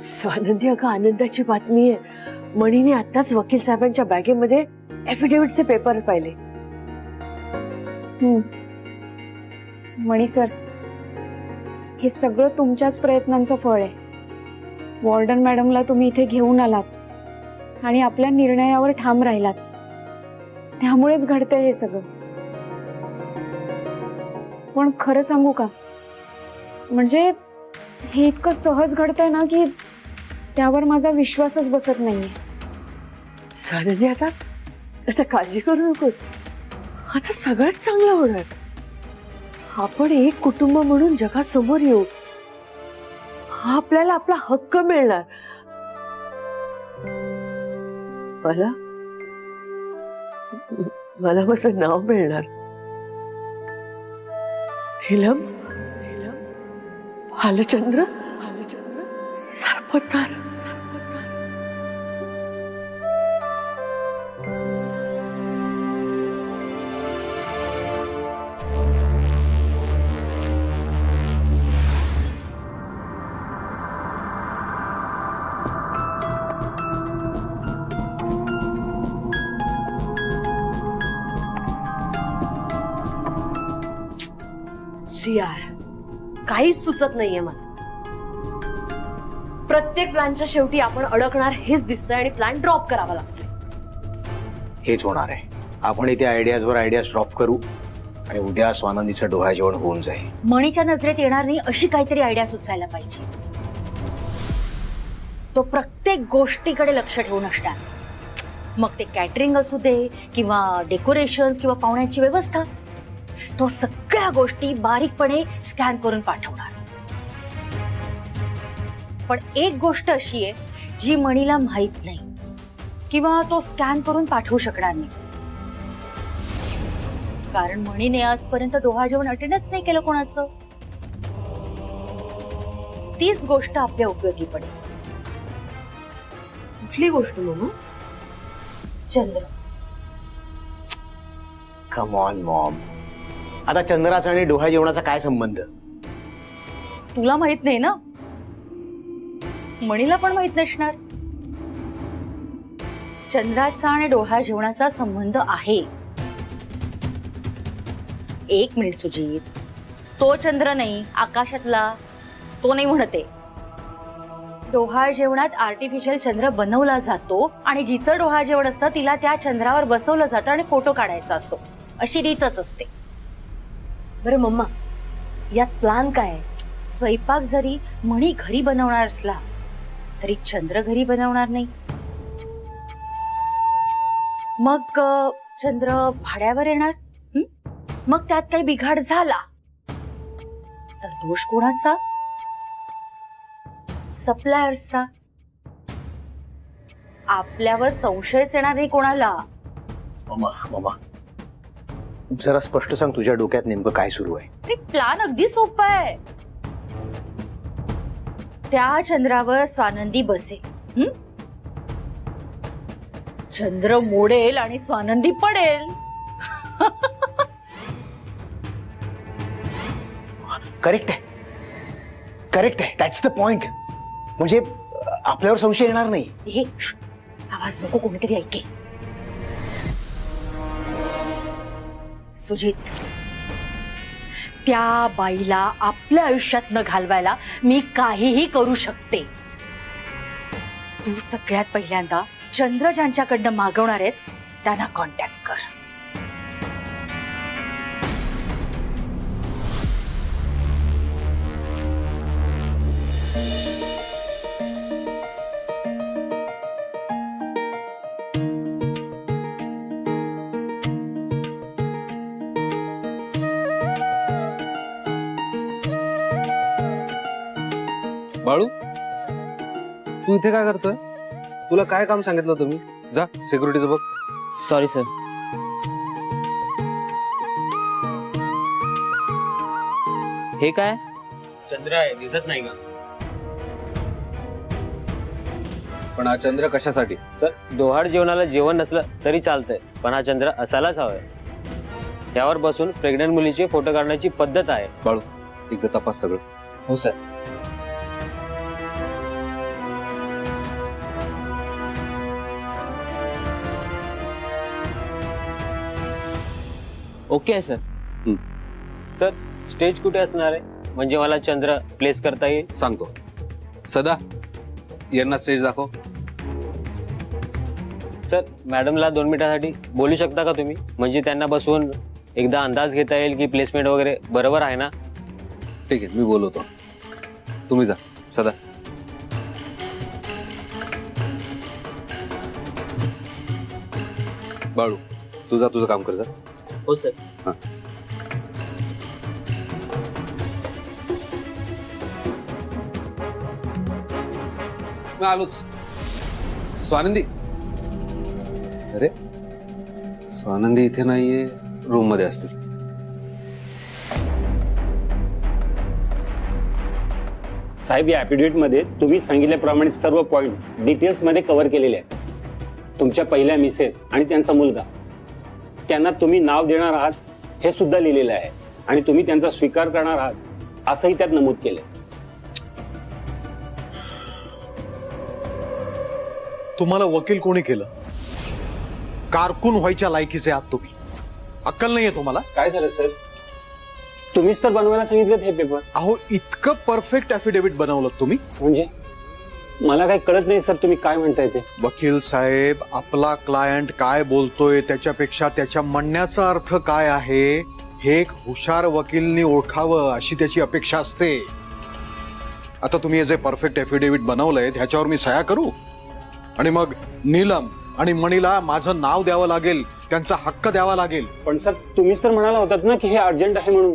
स्वानंदी, अगं आनंदाची बातमी आहे. मणीने आताच वकील साहेबांच्या बॅगेमध्ये एफिडेव्हिटचे पेपर पाहिले. मणी सर, हे सगळं तुमच्याच प्रयत्नांचं फळ आहे. वॉर्डन मॅडमला तुम्ही इथे घेऊन आलात आणि आपल्या निर्णयावर ठाम राहिलात, त्यामुळेच घडतंय हे सगळं. पण खरं सांगू का, म्हणजे हे इतकं सहज घडतंय ना की त्यावर माझा विश्वासच बसत नाहीये. स्वानंदी, आता आता काळजी करू नकोस. आता सगळंच चांगलं होणार. आपण एक कुटुंब म्हणून जगासमोर येऊ. आपल्याला आपला हक्क मिळणार. मला मला माझं नाव मिळणार. फिल्म भालचंद्र सरपोतदार. यार, काहीच सुचत नाहीये मला. प्रत्येक प्लॅनच्या शेवटी आपण अडकणार हेच दिसतंय आणि प्लॅन ड्रॉप करावा लागतोय. हेच होणार आहे. आपण इथे आयडियाजवर आयडियाज ड्रॉप करू आणि उद्या स्वानंदीचं डोहाळजेवण होऊन जाईल. मणीच्या नजरेत येणार नाही अशी काहीतरी आयडिया सुचायला पाहिजे. तो प्रत्येक गोष्टीकडे लक्ष ठेवून असणार. मग ते कॅटरिंग असू दे किंवा डेकोरेशन किंवा पाहुण्यांची व्यवस्था, तो सगळ्या गोष्टी बारीकपणे स्कॅन करून पाठवणार. पण एक गोष्ट अशी आहे जी मणीला माहित नाही किंवा तो स्कॅन करून पाठवू शकणार नाही, कारण मणीने आजपर्यंत डोहाळजेवण अटेंडच नाही केलं कोणाचं. तीच गोष्ट आपल्या उपयोगी पडेल. कुठली गोष्ट मम्मा? चंद्र. कम ऑन मॉम, आता चंद्राचा आणि डोहाळजेवणाचा काय संबंध? तुला माहित नाही ना, मणीला पण माहित नसणार. चंद्राचा आणि डोहाळजेवणाचा संबंध आहे. एक मिनिट सुजीत, तो चंद्र नाही, आकाशातला तो नाही म्हणते. डोहाळजेवणात आर्टिफिशियल चंद्र बनवला जातो आणि जिचं डोहाळजेवण असतं तिला त्या चंद्रावर बसवलं जातं आणि फोटो काढायचा असतो. अशी रीतच असते. बरं मम्मा, यात प्लॅन काय आहे? स्वयंपाक जरी मणी घरी बनवणार असला तरी चंद्र घरी बनवणार नाही. मग चंद्र भाड्यावर येणार. मग त्यात काही बिघाड झाला तर दोष कोणाचा? सप्लायर्सचा. आपल्यावर संशयच येणार नाही कोणाला. मामा मामा, जरा स्पष्ट सांग, तुझ्या डोक्यात नेमकं काय सुरू आहे? प्लॅन अगदी सोपा आहे. त्या चंद्रावर स्वानंदी बसेल. चंद्र मोडेल आणि स्वानंदी पडेल. करेक्ट आहे, करेक्ट आहे. That's the point. म्हणजे आपल्यावर संशय येणार नाही. हे आवाज नको, कोणीतरी ऐके. सुजित, त्या बाईला आपल्या आयुष्यात न घालवायला मी काहीही करू शकते. तू सगळ्यात पहिल्यांदा चंद्र ज्यांच्याकडनं मागवणार आहेत त्यांना कॉन्टॅक्ट कर. बाळू, तू इथे काय करतोय? तुला काय काम सांगितलं होतं मी? जा सिक्युरिटीचं बघ. Sorry sir. हे काय? चंद्र आहे, दिसत नाही का? पण हा चंद्र कशासाठी? सर, डोहाळ जेवणाला जेवण नसलं तरी चालतंय, पण हा चंद्र असायलाच हवाय. यावर बसून प्रेग्नंट मुलीचे फोटो काढण्याची पद्धत आहे. बाळू, एकदा तपास सगळं. हो सर. ओके आहे सर. सर स्टेज कुठे असणार आहे म्हणजे मला चंद्र प्लेस करता येईल? सांगतो. सदा, यांना स्टेज दाखव. सर मॅडमला 2 मिनिटांसाठी बोलू शकता का तुम्ही? म्हणजे त्यांना बसवून एकदा अंदाज घेता येईल की प्लेसमेंट वगैरे बरोबर आहे ना? ठीक आहे, मी बोलवतो. तुम्ही जा. सदा. बाळू, तुझं काम कर जा. हो सर. हा. मी आलोच. स्वानंदी. अरे, स्वानंदी इथे नाहीये, रूम मध्ये असतील. साहेब, या ॲफिडेव्हिटमध्ये तुम्ही सांगितल्याप्रमाणे सर्व पॉइंट डिटेल्समध्ये कव्हर केलेले आहेत. तुमच्या पहिल्या मिसेस आणि त्यांचा मुलगा, त्यांना तुम्ही नाव देणार आहात हे सुद्धा लिहिलेलं आहे आणि तुम्ही त्यांचा स्वीकार करणार आहात असंही त्यात नमूद केलंय. तुम्हाला वकील कोणी केलं? कारकून व्हायच्या लायकीचे आहात तुम्ही. अक्कल नाहीये तुम्हाला? काय झालं सर? तुम्हीच तर बनवायला सांगितलेत हे पेपर. अहो, इतकं परफेक्ट ॲफिडेव्हिट बनवलं तुम्ही. म्हणजे मला काही कळत नाही सर, तुम्ही काय म्हणताय ते. वकील साहेब, आपला क्लायंट काय बोलतोय त्याच्यापेक्षा त्याच्या म्हणण्याचा अर्थ काय आहे हे एक हुशार वकीलनी ओळखावं अशी त्याची अपेक्षा असते. आता तुम्ही हे जे परफेक्ट ॲफिडेव्हिट बनवलंय ह्याच्यावर मी सह्या करू आणि मग नीलम आणि मणीला माझं नाव द्यावं लागेल, त्यांचा हक्क द्यावा लागेल. पण सर, तुम्हीच तर म्हणाला होतात ना की हे अर्जंट आहे म्हणून.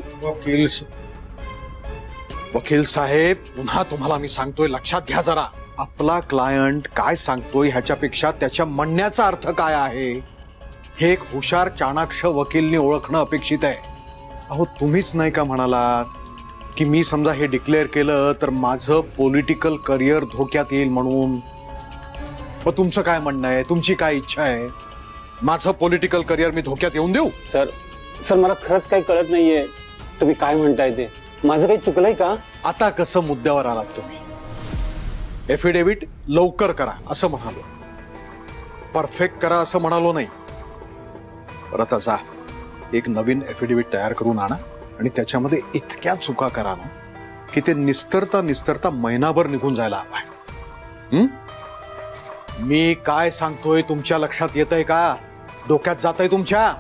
वकील साहेब, पुन्हा तुम्हाला मी सांगतोय, लक्षात घ्या जरा. आपला क्लायंट काय सांगतोय ह्याच्यापेक्षा त्याच्या म्हणण्याचा अर्थ काय आहे हे एक हुशार चाणाक्ष वकीलनी ओळखणं अपेक्षित आहे. अहो, तुम्हीच नाही का म्हणालात की मी समजा हे डिक्लेअर केलं तर माझं पॉलिटिकल करिअर धोक्यात येईल म्हणून? मग तुमचं काय म्हणणं आहे? तुमची काय इच्छा आहे? माझं पॉलिटिकल करिअर मी धोक्यात येऊन देऊ? सर मला खरंच काही कळत नाहीये तुम्ही काय म्हणताय ते. माझं काही चुकलंय का? आता कसं मुद्द्यावर आलात तुम्ही? एफिडेव्हिट लवकर करा असं म्हणालो, परफेक्ट करा असं म्हणालो नाही. परत जा, एक नवीन एफिडेव्हिट तयार करून आणा आणि त्याच्यामध्ये इतक्या चुका करा ना की ते निस्तरता महिनाभर निघून जायला हवाय. मी काय सांगतोय तुमच्या लक्षात येतंय का? डोक्यात जातंय तुमच्या?